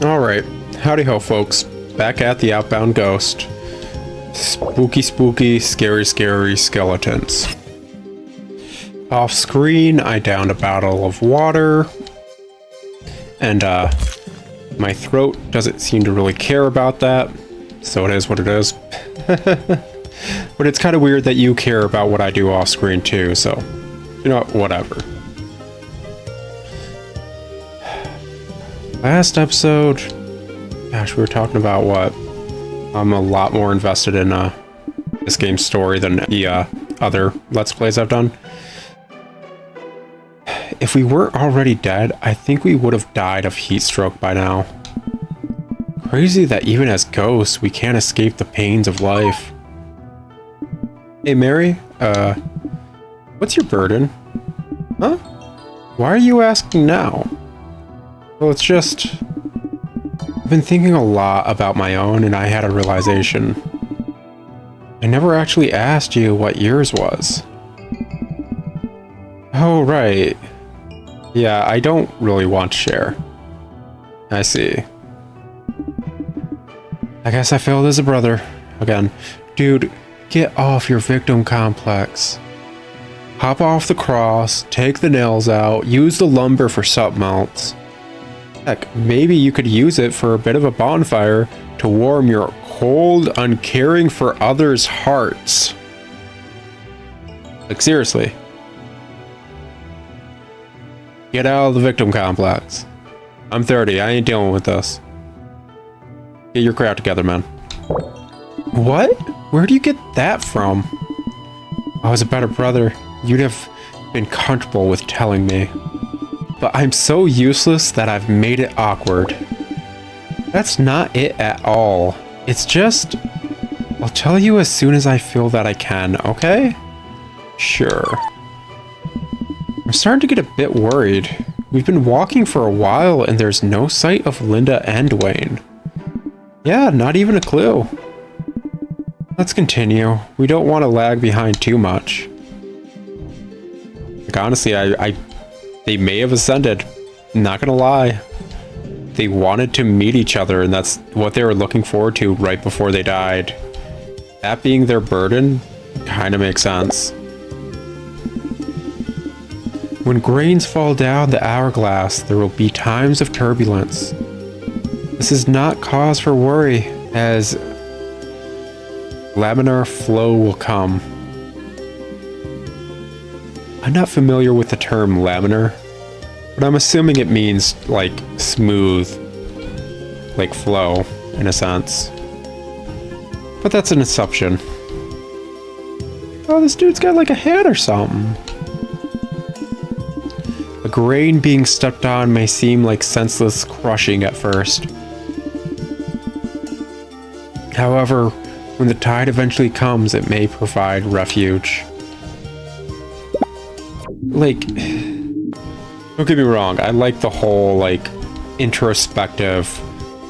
Alright, howdy ho folks, back at the Outbound Ghost. Spooky, spooky, scary, scary skeletons. Off screen, I downed a bottle of water, and my throat doesn't seem to really care about that, so it is what it is. But it's kind of weird that you care about what I do off screen too, so, you know, whatever. Last episode, gosh, we were talking about what? I'm a lot more invested in this game's story than the other Let's Plays I've done. If we weren't already dead, I think we would have died of heat stroke by now. Crazy that even as ghosts, we can't escape the pains of life. Hey Mary, what's your burden? Huh? Why are you asking now? Well, it's just, I've been thinking a lot about my own, and I had a realization. I never actually asked you what yours was. Oh, right. Yeah, I don't really want to share. I see. I guess I failed as a brother. Again. Dude, get off your victim complex. Hop off the cross, take the nails out, use the lumber for something else. Heck, maybe you could use it for a bit of a bonfire to warm your cold, uncaring for others' hearts. Like, seriously. Get out of the victim complex. I'm 30, I ain't dealing with this. Get your crap together, man. What? Where do you get that from? I was a better brother. You'd have been comfortable with telling me. But I'm so useless that I've made it awkward. That's not it at all. It's just, I'll tell you as soon as I feel that I can, okay? Sure. I'm starting to get a bit worried. We've been walking for a while and there's no sight of Linda and Dwayne. Yeah, not even a clue. Let's continue. We don't want to lag behind too much. Like, honestly, they may have ascended. Not gonna lie. They wanted to meet each other, and that's what they were looking forward to right before they died. That being their burden kind of makes sense. When grains fall down the hourglass, there will be times of turbulence. This is not cause for worry, as laminar flow will come. I'm not familiar with the term laminar, but I'm assuming it means, like, smooth, like flow, in a sense. But that's an assumption. Oh, this dude's got like a hat or something. A grain being stepped on may seem like senseless crushing at first. However, when the tide eventually comes, it may provide refuge. Like, don't get me wrong, I like the whole, like, introspective,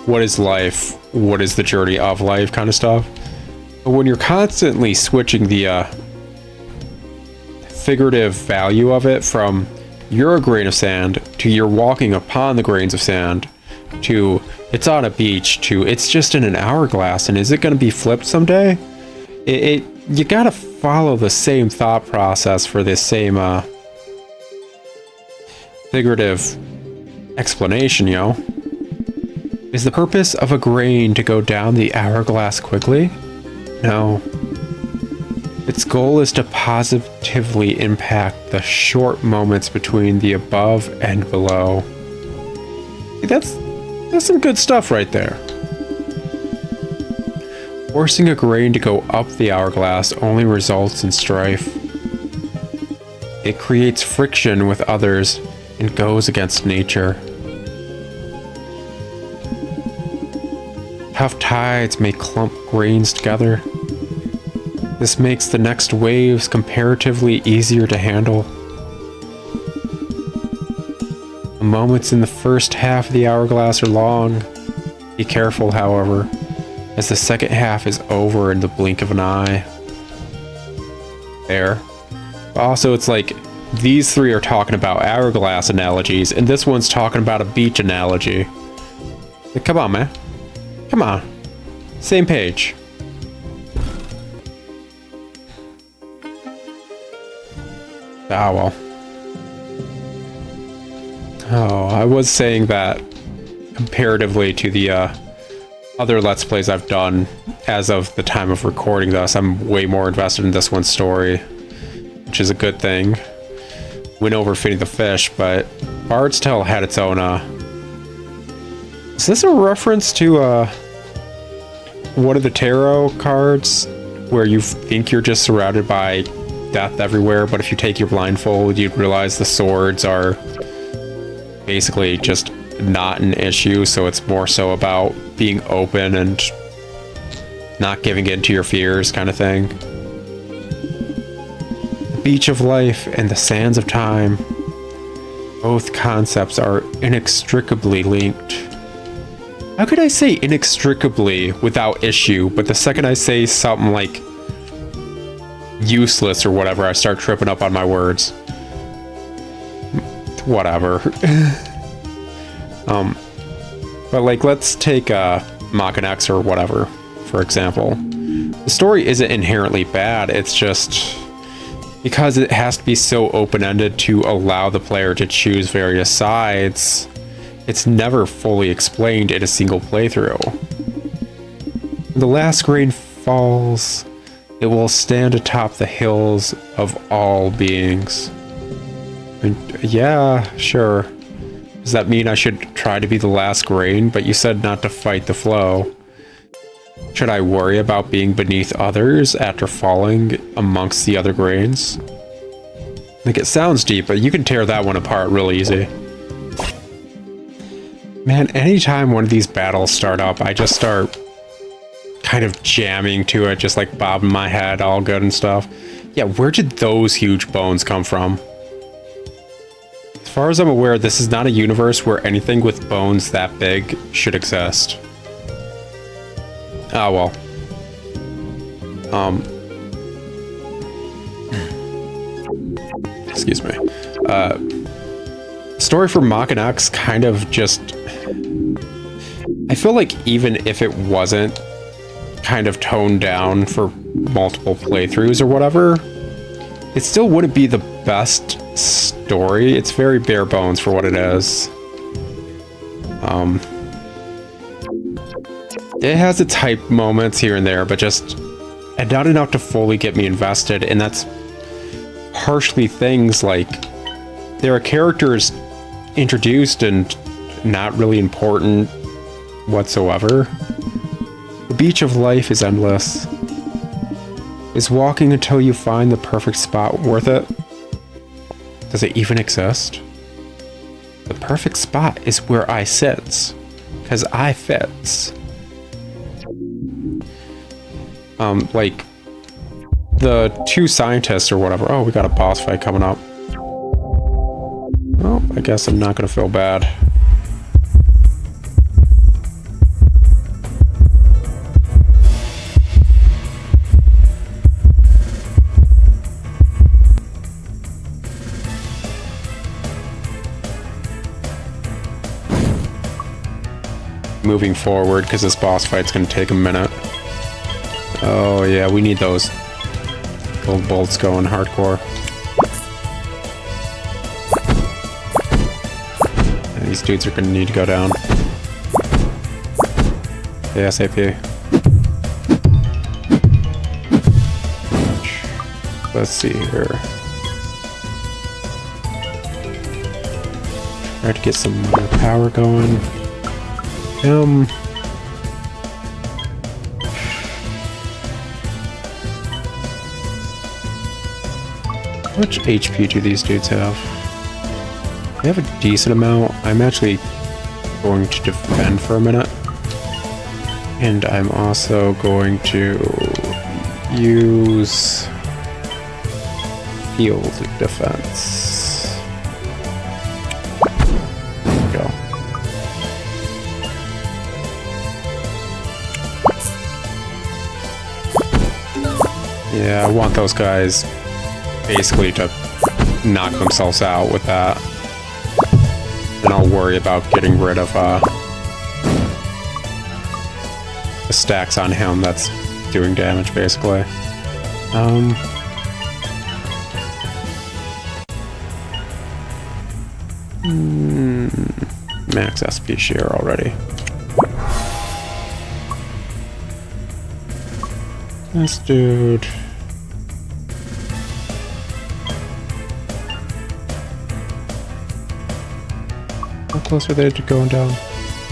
what is life, what is the journey of life kind of stuff. But when you're constantly switching the figurative value of it from you're a grain of sand to you're walking upon the grains of sand to it's on a beach to it's just in an hourglass and is it going to be flipped someday? You gotta follow the same thought process for this same figurative explanation, yo. Is the purpose of a grain to go down the hourglass quickly? No. Its goal is to positively impact the short moments between the above and below. That's some good stuff right there. Forcing a grain to go up the hourglass only results in strife. It creates friction with others and goes against nature. Tough tides may clump grains together. This makes the next waves comparatively easier to handle. The moments in the first half of the hourglass are long. Be careful, however, as the second half is over in the blink of an eye. There. Also, it's like these three are talking about hourglass analogies, and this one's talking about a beach analogy. Like, come on, man. Come on. Same page. Ah, well. Oh, I was saying that comparatively to the other Let's Plays I've done as of the time of recording this, I'm way more invested in this one's story, which is a good thing. Went over feeding the fish, but Bard's Tale had its own, is this a reference to, one of the tarot cards where you think you're just surrounded by death everywhere, but if you take your blindfold, you'd realize the swords are basically just not an issue, so it's more so about being open and not giving in to your fears kind of thing. The beach of life and the sands of time, both concepts are inextricably linked. How could I say inextricably without issue, but the second I say something like useless or whatever, I start tripping up on my words. Whatever. But like, let's take Mach X or whatever, for example. The story isn't inherently bad, it's just because it has to be so open-ended to allow the player to choose various sides, it's never fully explained in a single playthrough. When the last rain falls, it will stand atop the hills of all beings. And, yeah, sure. Does that mean I should try to be the last grain? But you said not to fight the flow. Should I worry about being beneath others after falling amongst the other grains? Like, it sounds deep, but you can tear that one apart real easy. Man, anytime one of these battles start up, I just start kind of jamming to it, just like bobbing my head, all good and stuff. Yeah, where did those huge bones come from? As far as I'm aware, this is not a universe where anything with bones that big should exist. Ah, well. Excuse me. Story for Mach X kind of just... I feel like even if it wasn't kind of toned down for multiple playthroughs or whatever, it still wouldn't be the best story. It's very bare bones for what it is. It has its hype moments here and there, but just not enough to fully get me invested, and that's partially things like there are characters introduced and not really important whatsoever. The beach of life is endless. Is walking until you find the perfect spot worth it? Does it even exist? The perfect spot is where I sits, 'cause I fits. Like, the two scientists or whatever. Oh, we got a boss fight coming up. Well, I guess I'm not gonna feel bad. Moving forward, because this boss fight's gonna take a minute. Oh yeah, we need those gold bolts going hardcore. And these dudes are gonna need to go down. ASAP. Let's see here. Try to get some more power going. How much HP do these dudes have? They have a decent amount. I'm actually going to defend for a minute. And I'm also going to use field defense. There we go. Yeah, I want those guys basically to knock themselves out with that. And I'll worry about getting rid of stacks on him that's doing damage, basically. Max SP share already. This dude. How close are they to going down?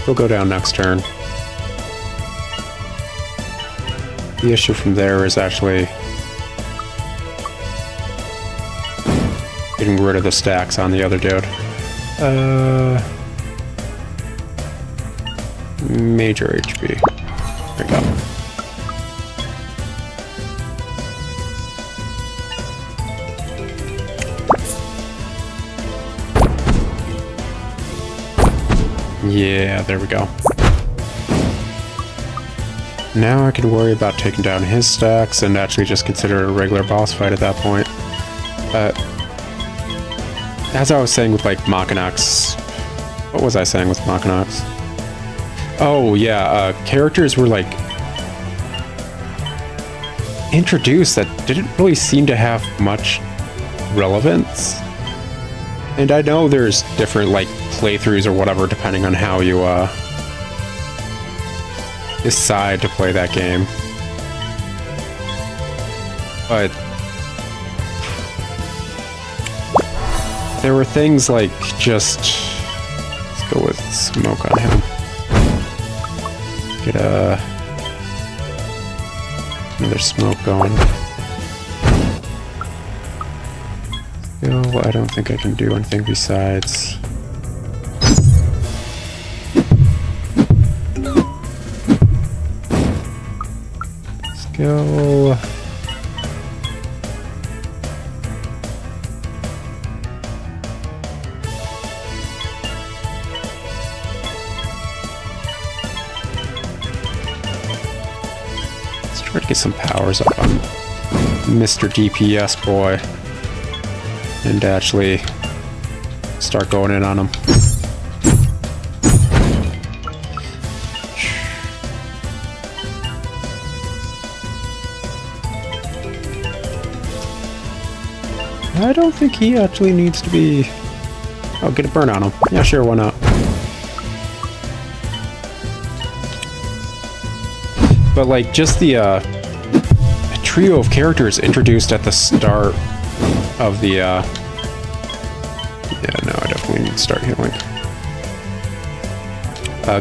He'll go down next turn. The issue from there is actually getting rid of the stacks on the other dude. Major HP. There we go. Yeah, there we go. Now I can worry about taking down his stacks and actually just consider it a regular boss fight at that point. As I was saying with like Machinox, what was I saying with Machinox? Oh yeah, characters were like introduced that didn't really seem to have much relevance. And I know there's different like playthroughs or whatever depending on how you decide to play that game. But there were things like just, let's go with smoke on him. Get another smoke going. Still, I don't think I can do anything besides. Skill. Try to get some powers up on Mr. DPS boy and actually start going in on him. I don't think he actually needs to be... Oh, get a burn on him. Yeah, sure, why not? But like just the trio of characters introduced at the start of the yeah, no, I definitely need to start healing.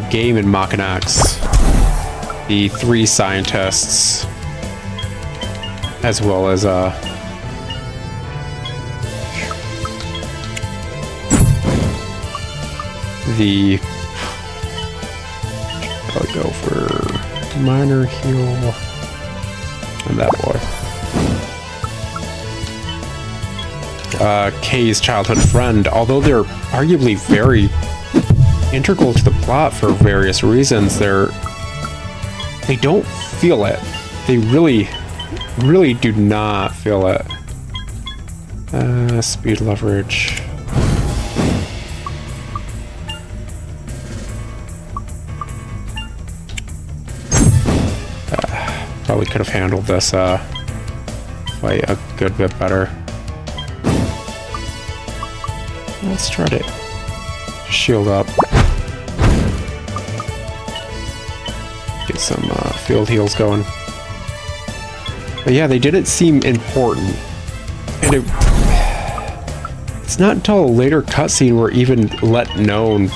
Game in Machinox, the 3 scientists, as well as the I'll go for minor heal and that boy. Kay's childhood friend, although they're arguably very integral to the plot for various reasons, they don't feel it. They really do not feel it. Speed leverage. Probably could have handled this fight a good bit better. Let's try to shield up. Get some field heals going. But yeah, they didn't seem important. And it's not until a later cutscene where even let known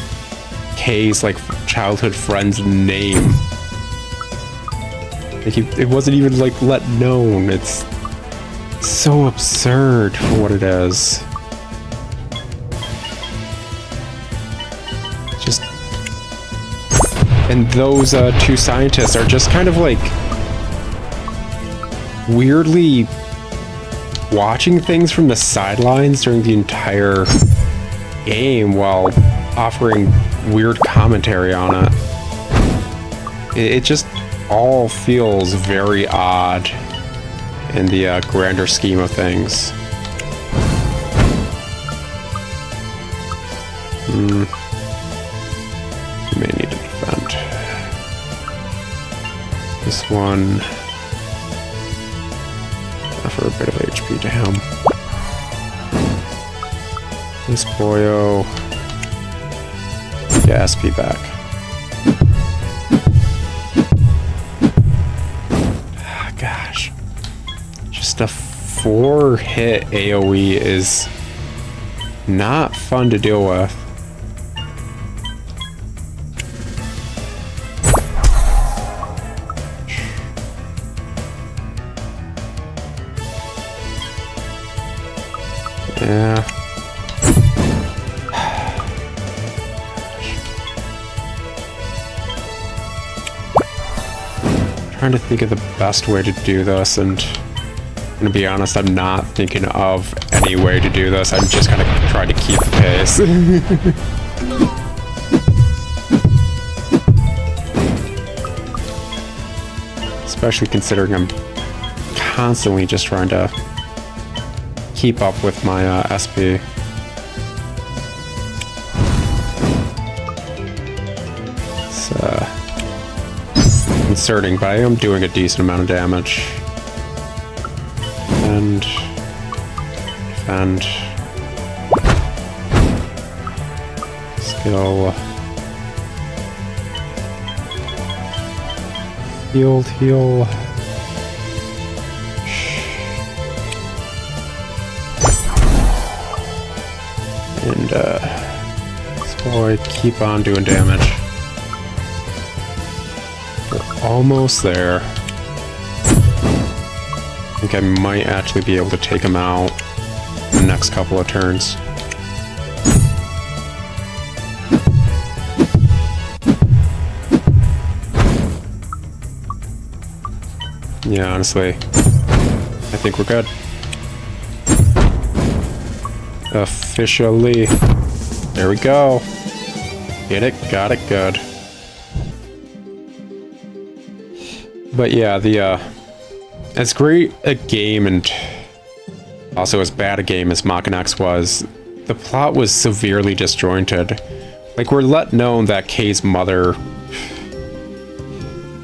Kay's like childhood friend's name. Like it wasn't even like let known. It's so absurd for what it is. Just, and those 2 scientists are just kind of like weirdly watching things from the sidelines during the entire game while offering weird commentary on it. It just all feels very odd in the grander scheme of things. You may need to defend. this one. For a bit of HP to him. This boyo. Get SP back. Ah, gosh. Just a 4-hit AoE is not fun to deal with. Yeah. Trying to think of the best way to do this, and I'm gonna be honest, I'm not thinking of any way to do this. I'm just gonna try to keep the pace. Especially considering I'm constantly just trying to keep up with my SP. It's concerning, but I am doing a decent amount of damage. And skill. Heal. And this boy keep on doing damage. We're almost there. I think I might actually be able to take him out in the next couple of turns. Yeah, honestly, I think we're good. Officially. There we go. Get it, got it, good. But yeah, as great a game and also as bad a game as Machina X was, the plot was severely disjointed. Like, we're let known that Kay's mother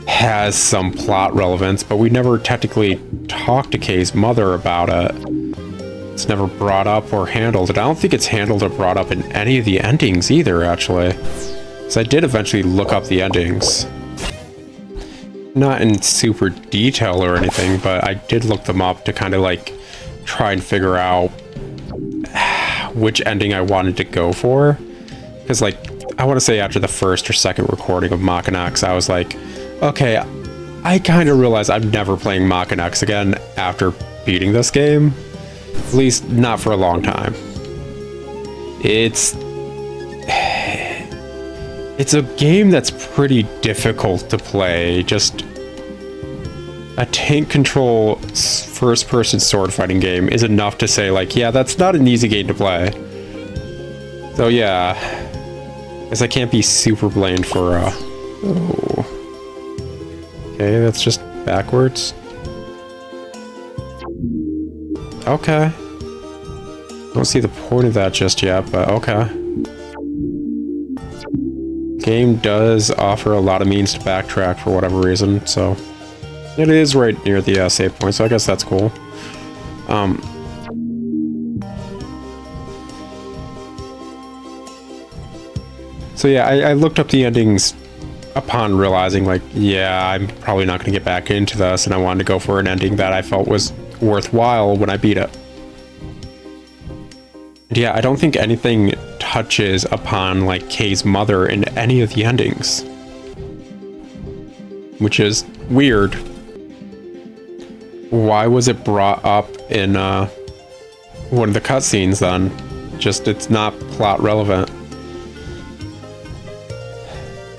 has some plot relevance, but we never technically talked to Kay's mother about it. It's never brought up or handled, and I don't think it's handled or brought up in any of the endings either, actually. So I did eventually look up the endings. Not in super detail or anything, but I did look them up to kind of like try and figure out which ending I wanted to go for. Because, like, I want to say after the first or second recording of Machina X, I was like, okay, I kind of realized I'm never playing Machina X again after beating this game. At least not for a long time. It's a game that's pretty difficult to play. Just a tank control first-person sword fighting game is enough to say, like, yeah, that's not an easy game to play. So yeah, guess I can't be super blamed for oh. Okay, that's just backwards. Okay. Don't see the point of that just yet, but okay. Game does offer a lot of means to backtrack for whatever reason, so it is right near the save point, so I guess that's cool. So yeah, I looked up the endings upon realizing, like, yeah, I'm probably not going to get back into this, and I wanted to go for an ending that I felt was worthwhile when I beat it. And yeah, I don't think anything touches upon, like, Kay's mother in any of the endings, which is weird. Why was it brought up in one of the cutscenes then? Just, it's not plot relevant.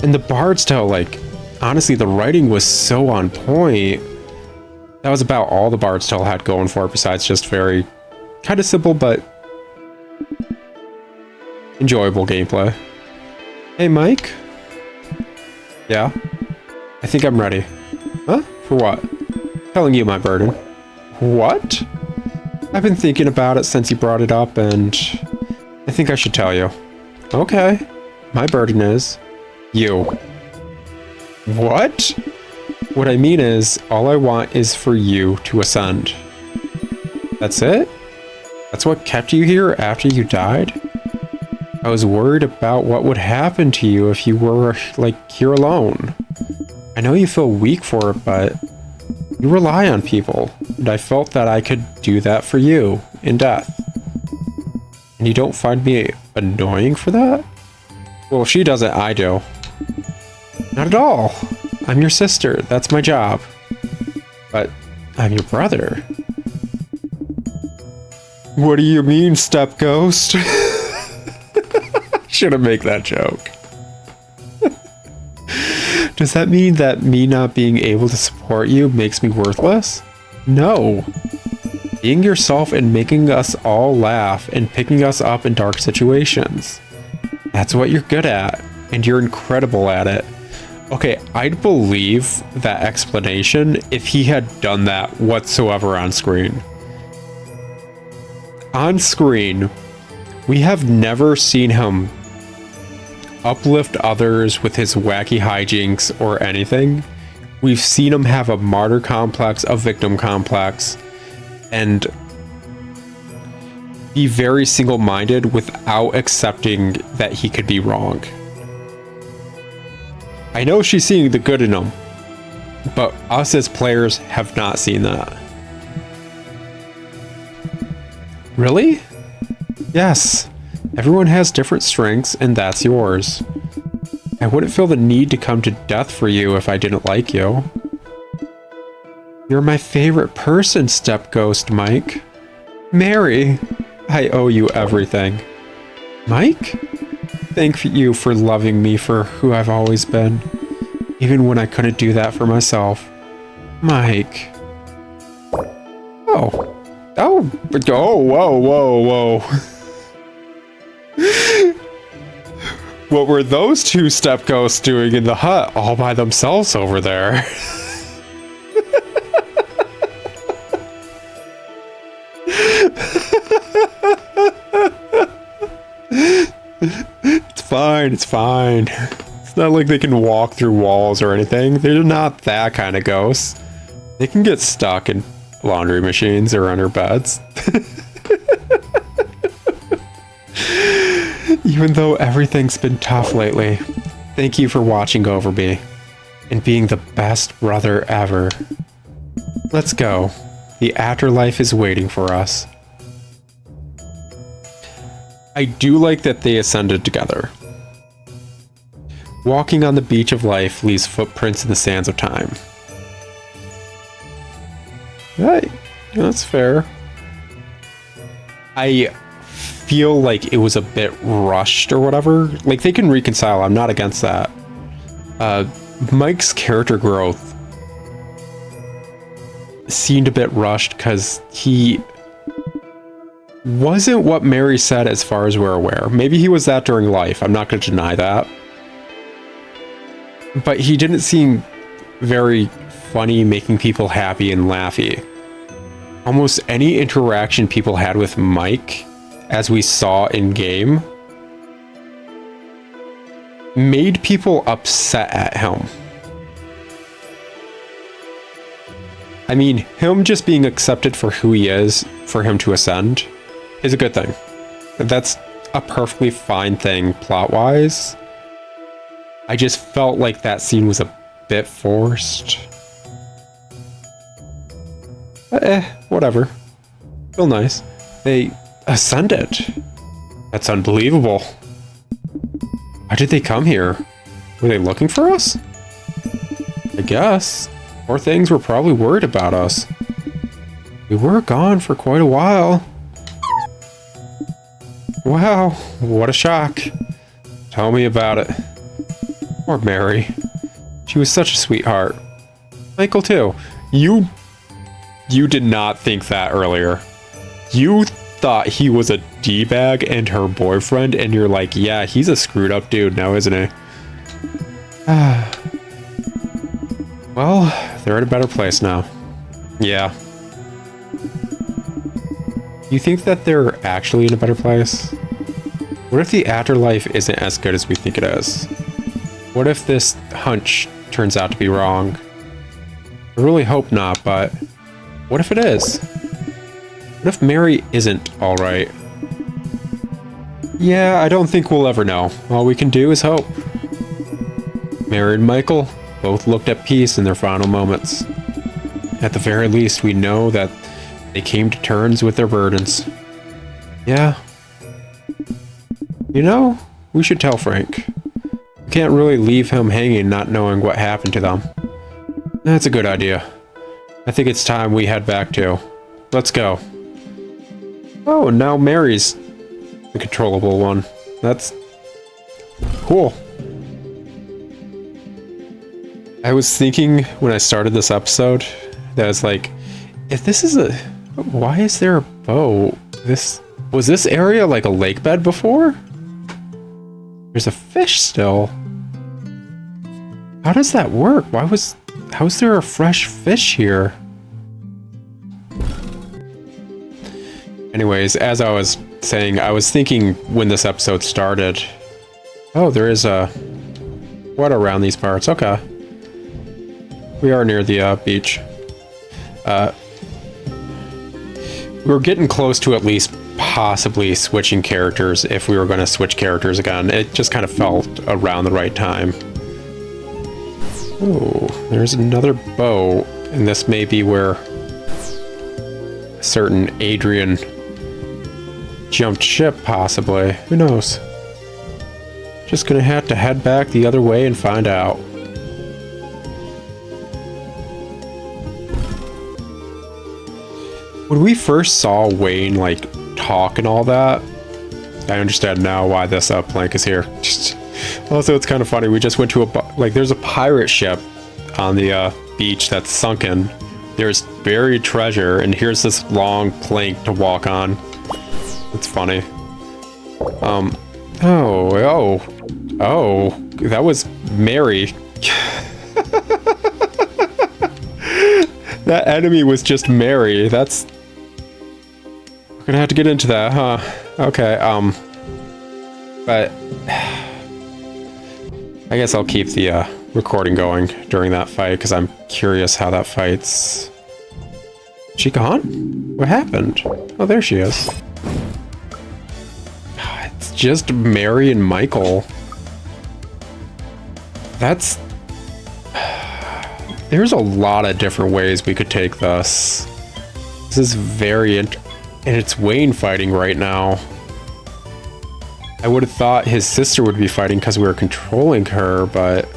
And the Bard's Tale, like, honestly, the writing was so on point. That was about all the Bard's Tale had going for it, besides just very kind of simple but enjoyable gameplay. Hey, Mike? Yeah? I think I'm ready. Huh? For what? Telling you my burden. What? I've been thinking about it since you brought it up, and I think I should tell you. Okay. My burden is you. What? What I mean is, all I want is for you to ascend. That's it? That's what kept you here after you died? I was worried about what would happen to you if you were, like, here alone. I know you feel weak for it, but you rely on people, and I felt that I could do that for you in death. And you don't find me annoying for that? Well, if she doesn't, I do. Not at all. I'm your sister. That's my job. But I'm your brother. What do you mean, step ghost? Shouldn't make that joke. Does that mean that me not being able to support you makes me worthless? No. Being yourself and making us all laugh and picking us up in dark situations. That's what you're good at, and you're incredible at it. Okay, I'd believe that explanation if he had done that whatsoever on screen. On screen, we have never seen him uplift others with his wacky hijinks or anything. We've seen him have a martyr complex, a victim complex, and be very single-minded without accepting that he could be wrong. I know she's seeing the good in him, but us as players have not seen that. Really? Yes. Everyone has different strengths, and that's yours. I wouldn't feel the need to come to death for you if I didn't like you. You're my favorite person, Step Ghost Mike. Mary, I owe you everything. Mike? Thank you for loving me for who I've always been, even when I couldn't do that for myself. Mike. Oh, whoa. What were those two step ghosts doing in the hut all by themselves over there? It's fine. It's not like they can walk through walls or anything. They're not that kind of ghosts. They can get stuck in laundry machines or under beds. Even though everything's been tough lately, thank you for watching over me and being the best brother ever. Let's go. The afterlife is waiting for us. I do like that they ascended together. Walking on the beach of life leaves footprints in the sands of time. Right, that's fair. I feel like it was a bit rushed or whatever. Like, they can reconcile, I'm not against that. Mike's character growth seemed a bit rushed because he wasn't what Mary said as far as we're aware. Maybe he was that during life, I'm not going to deny that. But he didn't seem very funny, making people happy and laughy. Almost any interaction people had with Mike, as we saw in game, made people upset at him. I mean, him just being accepted for who he is, for him to ascend, is a good thing. That's a perfectly fine thing plot-wise. I just felt like that scene was a bit forced. Whatever. Still nice. They ascended. That's unbelievable. Why did they come here? Were they looking for us? I guess. Poor things were probably worried about us. We were gone for quite a while. Wow, what a shock. Tell me about it. Poor Mary. She was such a sweetheart. Michael too. You did not think that earlier. You thought he was a D-bag and her boyfriend, and you're like, yeah, he's a screwed up dude now, isn't he? Well, they're at a better place now. Yeah. You think that they're actually in a better place? What if the afterlife isn't as good as we think it is? What if this hunch turns out to be wrong? I really hope not, but what if it is? What if Mary isn't alright? Yeah, I don't think we'll ever know. All we can do is hope. Mary and Michael both looked at peace in their final moments. At the very least, we know that they came to terms with their burdens. Yeah. You know, we should tell Frank. We can't really leave him hanging not knowing what happened to them. That's a good idea. I think it's time we head back too. Let's go. Oh, now Mary's the controllable one. That's cool. I was thinking when I started this episode that I was like, if this is a... Why is there a boat? Was this area like a lake bed before? There's a fish still. How does that work? How is there a fresh fish here? Anyways, as I was saying, I was thinking when this episode started, oh, there is a what around these parts. Okay. We are near the beach. We were getting close to at least possibly switching characters if we were going to switch characters again. It just kind of felt around the right time. Oh, there's another boat, and this may be where a certain Adrian jumped ship, possibly. Who knows? Just gonna have to head back the other way and find out. When we first saw Wayne, like, talk and all that, I understand now why this plank is here. Also, it's kind of funny, we just went to there's a pirate ship on the beach that's sunken. There's buried treasure, and here's this long plank to walk on. It's funny. Oh, that was Mary. That enemy was just Mary. That's... We're gonna have to get into that, huh? Okay, but... I guess I'll keep the recording going during that fight, because I'm curious how that fight's... She gone? What happened? Oh, there she is. It's just Mary and Michael. That's... There's a lot of different ways we could take this. This is very... And it's Wayne fighting right now. I would have thought his sister would be fighting because we were controlling her, but...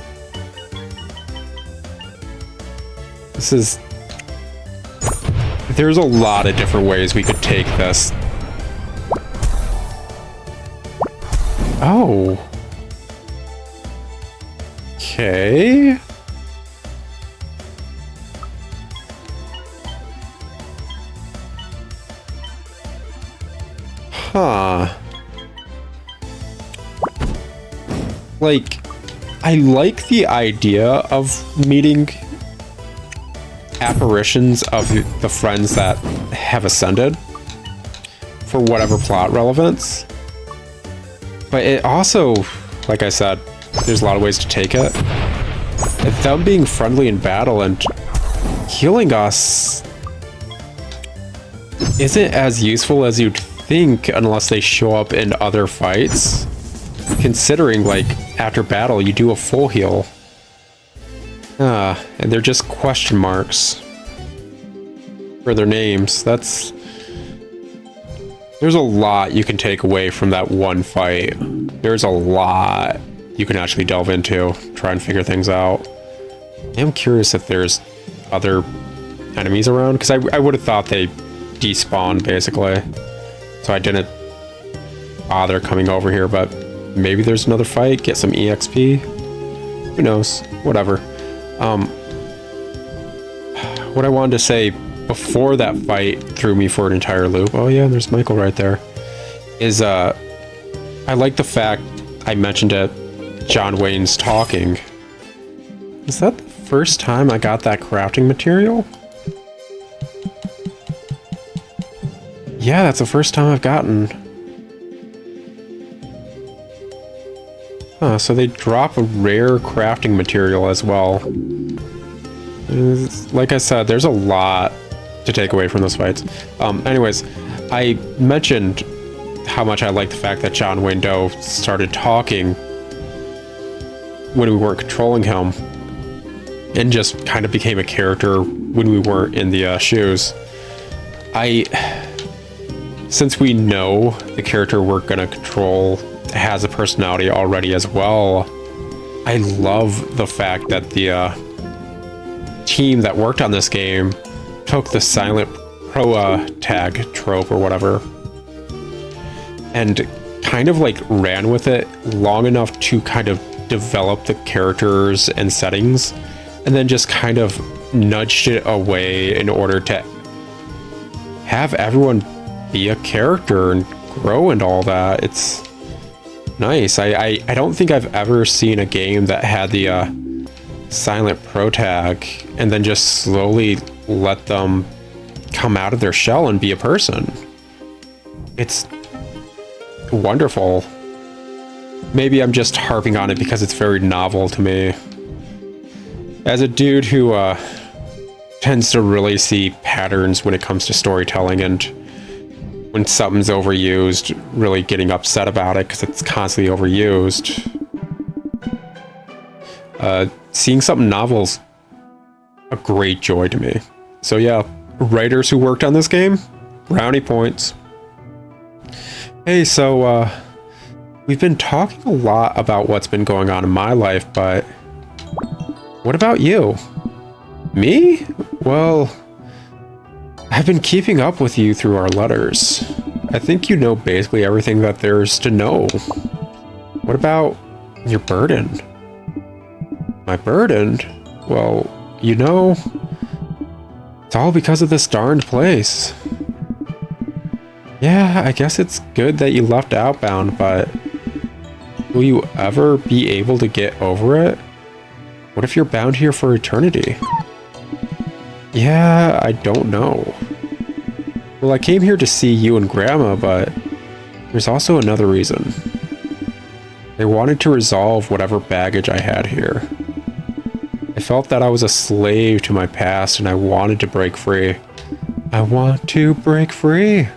This is... There's a lot of different ways we could take this. Oh. Okay. Huh. Like, I like the idea of meeting apparitions of the friends that have ascended for whatever plot relevance. But it also, like I said, there's a lot of ways to take it. Them being friendly in battle and healing us isn't as useful as you'd think unless they show up in other fights. Considering, like, after battle, you do a full heal. And they're just question marks for their names. That's... There's a lot you can take away from that one fight. There's a lot you can actually delve into, try and figure things out. I'm curious if there's other enemies around, because I would have thought they despawned, basically. So I didn't bother coming over here, but maybe there's another fight, get some EXP. Who knows? Whatever. What I wanted to say before that fight threw me for an entire loop. Oh yeah, there's Michael right there. Is I like the fact I mentioned it. John Wayne's talking. Is that the first time I got that crafting material? Yeah, that's the first time I've gotten. Huh, so they drop a rare crafting material as well. Like I said, there's a lot to take away from those fights. Anyways, I mentioned how much I like the fact that John Wayne Doe started talking when we weren't controlling him, and just kind of became a character when we weren't in the shoes. Since we know the character we're gonna control has a personality already as well, I love the fact that the team that worked on this game took the silent pro tag trope or whatever and kind of like ran with it long enough to kind of develop the characters and settings, and then just kind of nudged it away in order to have everyone be a character and grow and all that. It's nice. I don't think I've ever seen a game that had the silent pro tag and then just slowly let them come out of their shell and be a person. It's wonderful. Maybe I'm just harping on it because it's very novel to me. As a dude who tends to really see patterns when it comes to storytelling, and when something's overused, really getting upset about it because it's constantly overused. Seeing something novel's a great joy to me. So yeah, writers who worked on this game, brownie points. Hey, so we've been talking a lot about what's been going on in my life, but what about you? Me? Well, I've been keeping up with you through our letters. I think you know basically everything that there's to know. What about your burden? My burden? Well, you know, it's all because of this darned place. Yeah, I guess it's good that you left Outbound, but will you ever be able to get over it? What if you're bound here for eternity? Yeah, I don't know. Well, I came here to see you and Grandma, but there's also another reason. I wanted to resolve whatever baggage I had here. I felt that I was a slave to my past and I wanted to break free. I want to break free.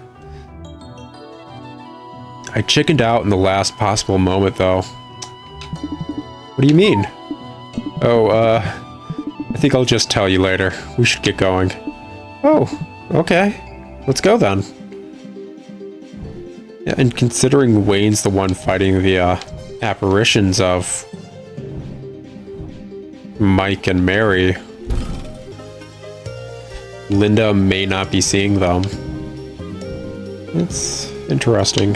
I chickened out in the last possible moment, though. What do you mean? Oh, I think I'll just tell you later. We should get going. Oh, okay. Let's go then. Yeah, and considering Wayne's the one fighting the apparitions of Mike and Mary, Linda may not be seeing them. It's interesting.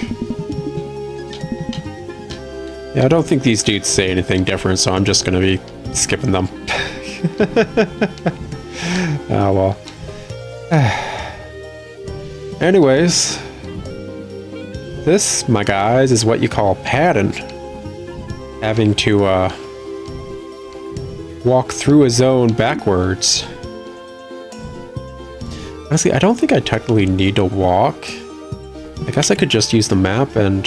Yeah, I don't think these dudes say anything different, so I'm just gonna be skipping them. Oh well. Anyways, this, my guys, is what you call padding. Having to walk through a zone backwards. Honestly, I don't think I technically need to walk. I guess I could just use the map and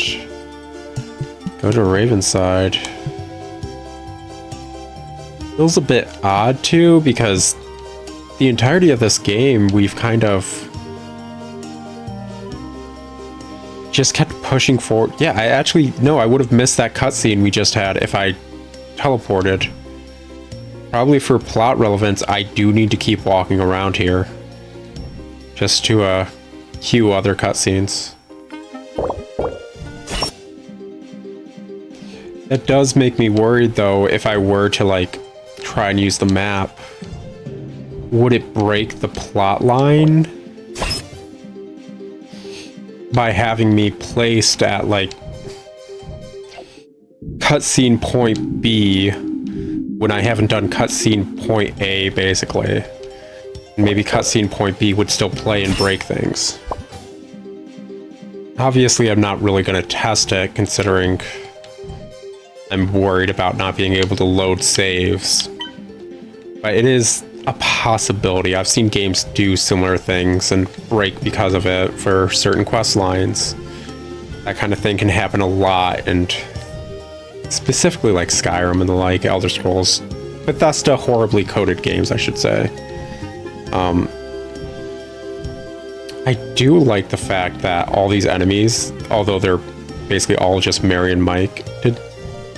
go to Ravenside. Feels a bit odd too, because the entirety of this game we've kind of just kept pushing forward. Yeah, I would have missed that cutscene we just had if I teleported. Probably for plot relevance, I do need to keep walking around here just to cue other cutscenes. It does make me worried though, if I were to like try and use the map, would it break the plot line by having me placed at like cutscene point B when I haven't done cutscene point A, basically? Maybe cutscene point B would still play and break things. Obviously, I'm not really going to test it, considering I'm worried about not being able to load saves. But it is a possibility. I've seen games do similar things and break because of it for certain quest lines. That kind of thing can happen a lot, and specifically like Skyrim and the like, Elder Scrolls Bethesda horribly coded games, I should say. I do like the fact that all these enemies, although they're basically all just Mary and Mike, did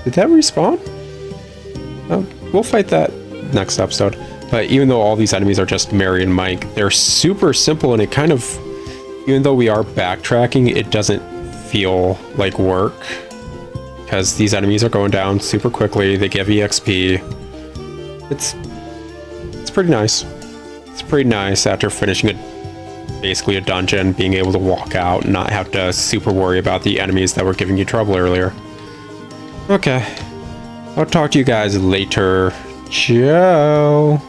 that respawn? We'll fight that next episode. But even though all these enemies are just Mary and Mike, they're super simple, and it kind of, even though we are backtracking, it doesn't feel like work, because these enemies are going down super quickly. They give EXP. It's pretty nice. It's pretty nice after finishing basically a dungeon, being able to walk out and not have to super worry about the enemies that were giving you trouble earlier. Okay, I'll talk to you guys later. Ciao.